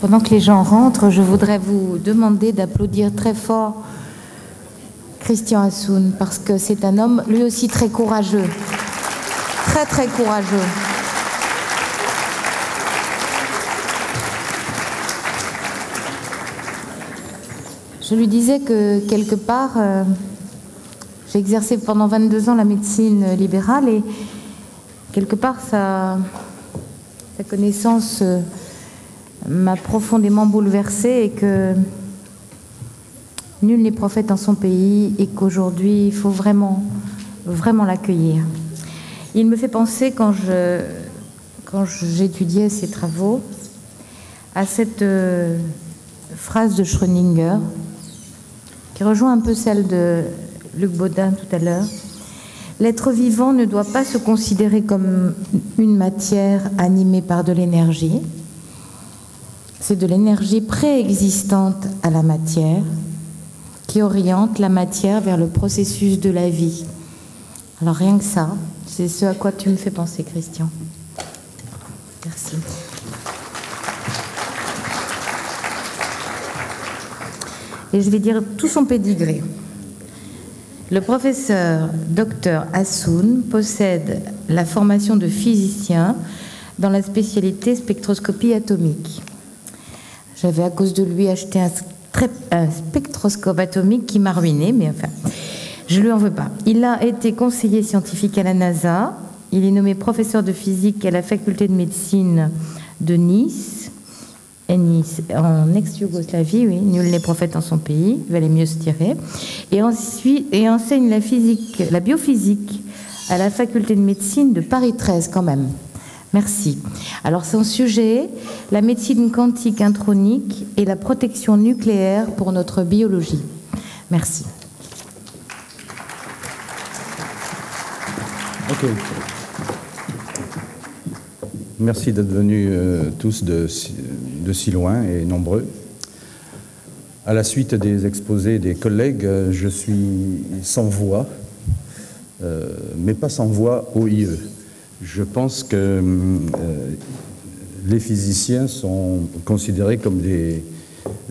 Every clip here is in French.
Pendant que les gens rentrent, je voudrais vous demander d'applaudir très fort Christian Assoun, parce que c'est un homme lui aussi très courageux, très très courageux. Je lui disais que quelque part, j'ai exercé pendant 22 ans la médecine libérale et quelque part sa connaissance m'a profondément bouleversée et que nul n'est prophète en son pays et qu'aujourd'hui il faut vraiment, vraiment l'accueillir. Il me fait penser quand j'étudiais ses travaux à cette phrase de Schrödinger qui rejoint un peu celle de Luc Baudin tout à l'heure. L'être vivant ne doit pas se considérer comme une matière animée par de l'énergie. C'est de l'énergie préexistante à la matière qui oriente la matière vers le processus de la vie. Alors rien que ça, c'est ce à quoi tu me fais penser, Christian. Merci. Et je vais dire tout son pédigré. Le professeur Dr Assoun possède la formation de physicien dans la spécialité spectroscopie atomique. J'avais à cause de lui acheté un spectroscope atomique qui m'a ruiné, mais enfin, je ne lui en veux pas. Il a été conseiller scientifique à la NASA, il est nommé professeur de physique à la faculté de médecine de Nice, en ex-Yougoslavie, oui, nul n'est prophète en son pays, il valait mieux se tirer, et ensuite enseigne la biophysique à la faculté de médecine de Paris 13 quand même. Merci. Alors son sujet, la médecine quantique intronique et la protection nucléaire pour notre biologie. Merci. Ok. Merci d'être venus tous de si loin et nombreux. À la suite des exposés des collègues, je suis sans voix, mais pas sans voix OIE. Je pense que les physiciens sont considérés comme des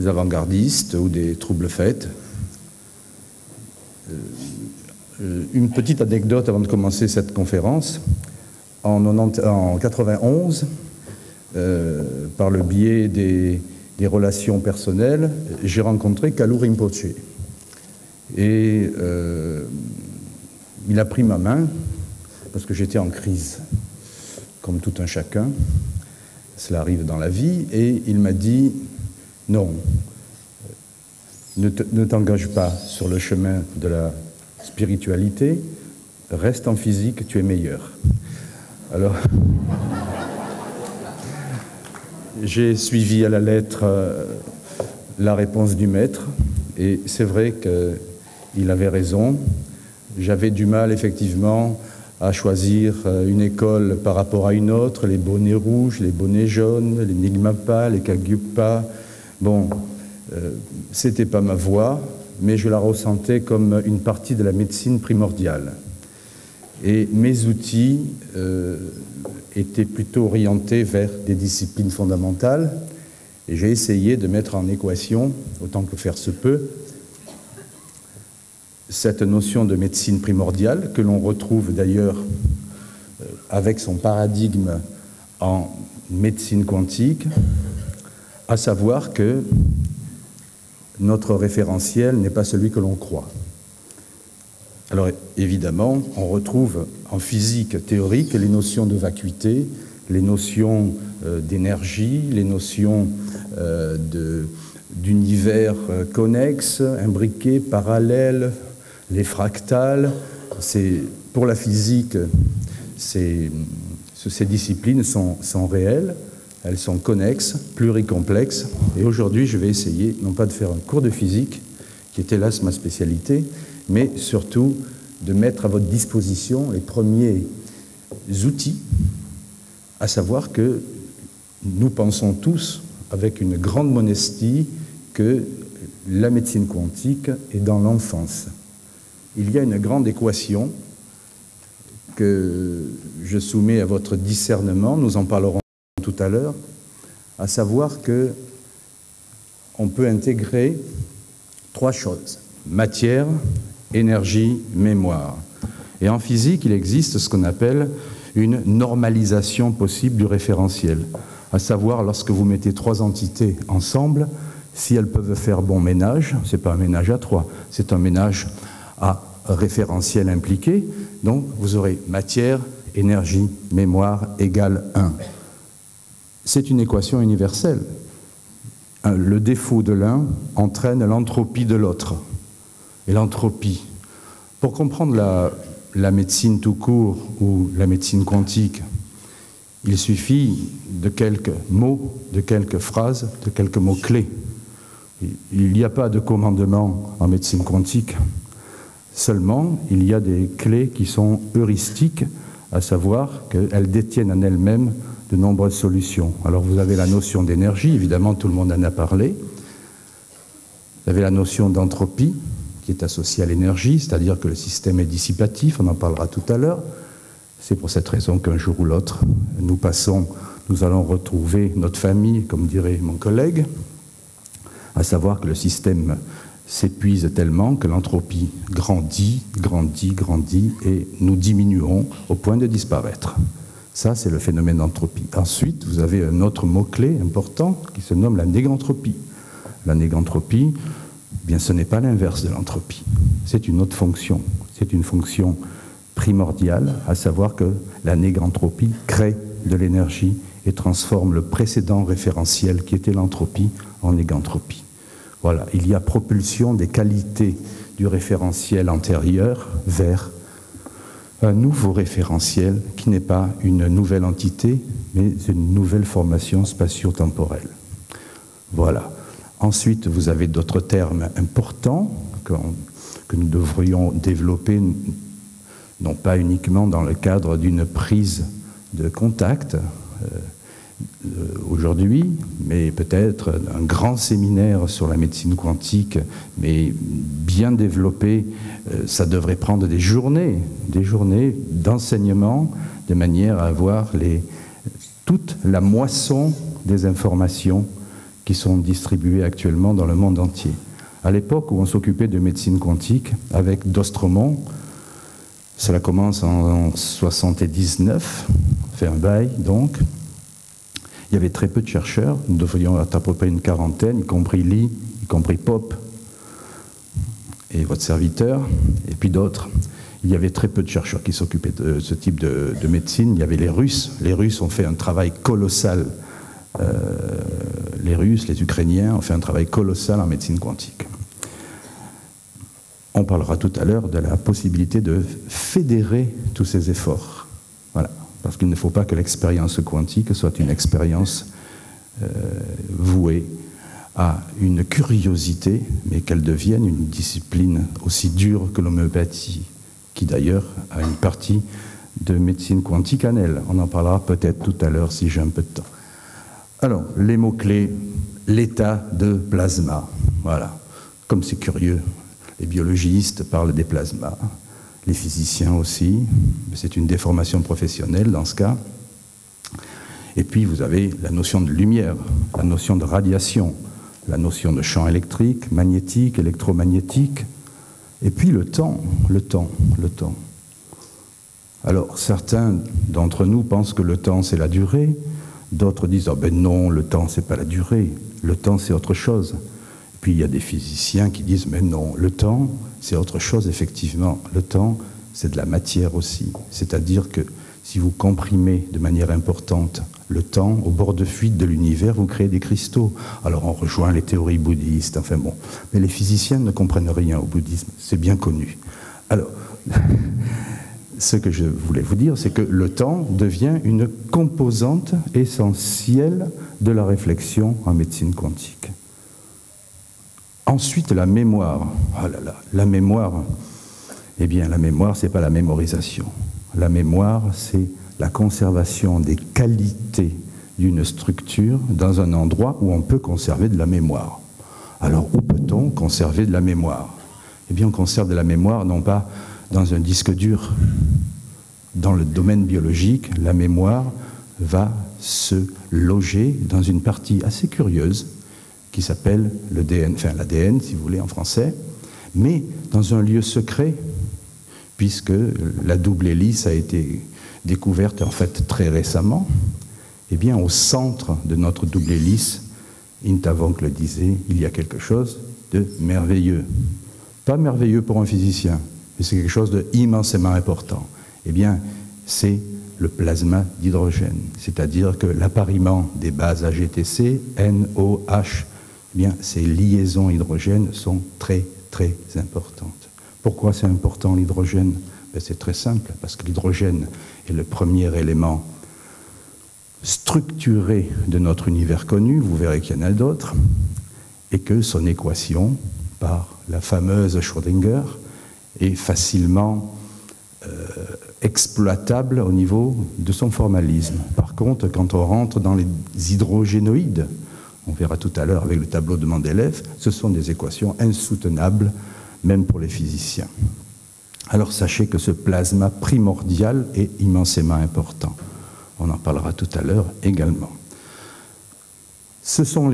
avant-gardistes ou des trouble-fêtes. Une petite anecdote avant de commencer cette conférence. En 91, par le biais des relations personnelles, j'ai rencontré Kalu Rinpoche. Et il a pris ma main, parce que j'étais en crise, comme tout un chacun. Cela arrive dans la vie. Et il m'a dit, non, ne t'engage pas sur le chemin de la spiritualité, reste en physique, tu es meilleur. Alors, j'ai suivi à la lettre la réponse du maître, et c'est vrai qu'il avait raison. J'avais du mal, effectivement, à choisir une école par rapport à une autre, les bonnets rouges, les bonnets jaunes, les Nigmapa, les Kagyupa. Bon, c'était pas ma voie, mais je la ressentais comme une partie de la médecine primordiale. Et mes outils étaient plutôt orientés vers des disciplines fondamentales. Et j'ai essayé de mettre en équation, autant que faire se peut, cette notion de médecine primordiale, que l'on retrouve d'ailleurs avec son paradigme en médecine quantique, à savoir que notre référentiel n'est pas celui que l'on croit. Alors évidemment, on retrouve en physique théorique les notions de vacuité, les notions d'énergie, les notions d'univers connexe, imbriqué, parallèle, les fractales. Pour la physique, ces disciplines sont réelles, elles sont connexes, pluricomplexes. Et aujourd'hui, je vais essayer, non pas de faire un cours de physique, qui est hélas ma spécialité, mais surtout de mettre à votre disposition les premiers outils, à savoir que nous pensons tous, avec une grande modestie, que la médecine quantique est dans l'enfance. Il y a une grande équation que je soumets à votre discernement, nous en parlerons tout à l'heure, à savoir que on peut intégrer trois choses: matière, énergie, mémoire. Et en physique, il existe ce qu'on appelle une normalisation possible du référentiel, à savoir lorsque vous mettez trois entités ensemble, si elles peuvent faire bon ménage, ce n'est pas un ménage à trois, c'est un ménage à référentiel impliqué, donc vous aurez matière, énergie, mémoire égale 1. C'est une équation universelle. Le défaut de l'un entraîne l'entropie de l'autre. Et l'entropie, pour comprendre la médecine tout court ou la médecine quantique, il suffit de quelques mots, de quelques phrases, de quelques mots-clés. Il n'y a pas de commandement en médecine quantique. Seulement, il y a des clés qui sont heuristiques, à savoir qu'elles détiennent en elles-mêmes de nombreuses solutions. Alors vous avez la notion d'énergie, évidemment tout le monde en a parlé. Vous avez la notion d'entropie, qui est associée à l'énergie, c'est-à-dire que le système est dissipatif, on en parlera tout à l'heure. C'est pour cette raison qu'un jour ou l'autre, nous allons retrouver notre famille, comme dirait mon collègue, à savoir que le système s'épuise tellement que l'entropie grandit, grandit, grandit, et nous diminuons au point de disparaître. Ça, c'est le phénomène d'entropie. Ensuite, vous avez un autre mot-clé important qui se nomme la négantropie. La négantropie, eh bien, ce n'est pas l'inverse de l'entropie. C'est une autre fonction. C'est une fonction primordiale, à savoir que la négantropie crée de l'énergie et transforme le précédent référentiel qui était l'entropie en négantropie. Voilà, il y a propulsion des qualités du référentiel antérieur vers un nouveau référentiel qui n'est pas une nouvelle entité, mais une nouvelle formation spatio-temporelle. Voilà. Ensuite, vous avez d'autres termes importants que nous devrions développer, non pas uniquement dans le cadre d'une prise de contact aujourd'hui, mais peut-être un grand séminaire sur la médecine quantique, mais bien développé, ça devrait prendre des journées d'enseignement, de manière à avoir toute la moisson des informations qui sont distribuées actuellement dans le monde entier. À l'époque où on s'occupait de médecine quantique, avec Dostromont, cela commence en 1979, fait un bail donc. Il y avait très peu de chercheurs, nous devrions être à peu près une quarantaine, y compris Lee, y compris Pop, et votre serviteur, et puis d'autres. Il y avait très peu de chercheurs qui s'occupaient de ce type de médecine. Il y avait les Russes. Les Russes ont fait un travail colossal. Les Russes, les Ukrainiens ont fait un travail colossal en médecine quantique. On parlera tout à l'heure de la possibilité de fédérer tous ces efforts. Voilà. Parce qu'il ne faut pas que l'expérience quantique soit une expérience vouée à une curiosité, mais qu'elle devienne une discipline aussi dure que l'homéopathie, qui d'ailleurs a une partie de médecine quantique en elle. On en parlera peut-être tout à l'heure si j'ai un peu de temps. Alors, les mots-clés, l'état de plasma. Voilà. Comme c'est curieux, les biologistes parlent des plasmas. Les physiciens aussi, c'est une déformation professionnelle dans ce cas. Et puis vous avez la notion de lumière, la notion de radiation, la notion de champ électrique, magnétique, électromagnétique, et puis le temps. Alors certains d'entre nous pensent que le temps c'est la durée, d'autres disent « Ah ben non, le temps c'est pas la durée, le temps c'est autre chose ». Puis il y a des physiciens qui disent « Mais non, le temps, c'est autre chose, effectivement. Le temps, c'est de la matière aussi. C'est-à-dire que si vous comprimez de manière importante le temps au bord de fuite de l'univers, vous créez des cristaux. » Alors on rejoint les théories bouddhistes, enfin bon. Mais les physiciens ne comprennent rien au bouddhisme, c'est bien connu. Alors, ce que je voulais vous dire, c'est que le temps devient une composante essentielle de la réflexion en médecine quantique. Ensuite, la mémoire. Oh là là, la mémoire. Eh bien, la mémoire, ce n'est pas la mémorisation. La mémoire, c'est la conservation des qualités d'une structure dans un endroit où on peut conserver de la mémoire. Alors, où peut-on conserver de la mémoire? Eh bien, on conserve de la mémoire non pas dans un disque dur. Dans le domaine biologique, la mémoire va se loger dans une partie assez curieuse qui s'appelle l'ADN, si vous voulez, en français, mais dans un lieu secret, puisque la double hélice a été découverte en fait très récemment. Eh bien, au centre de notre double hélice, Inta Vonk le disait, il y a quelque chose de merveilleux. Pas merveilleux pour un physicien, mais c'est quelque chose d'immensément important. Eh bien, c'est le plasma d'hydrogène, c'est-à-dire que l'appariement des bases AGTC, NOH, eh bien, ces liaisons hydrogène sont très, très importantes. Pourquoi c'est important l'hydrogène? C'est très simple, parce que l'hydrogène est le premier élément structuré de notre univers connu, vous verrez qu'il y en a d'autres, et que son équation, par la fameuse Schrödinger, est facilement exploitable au niveau de son formalisme. Par contre, quand on rentre dans les hydrogénoïdes, on verra tout à l'heure avec le tableau de Mendeleev, ce sont des équations insoutenables, même pour les physiciens. Alors sachez que ce plasma primordial est immensément important. On en parlera tout à l'heure également. Ce sont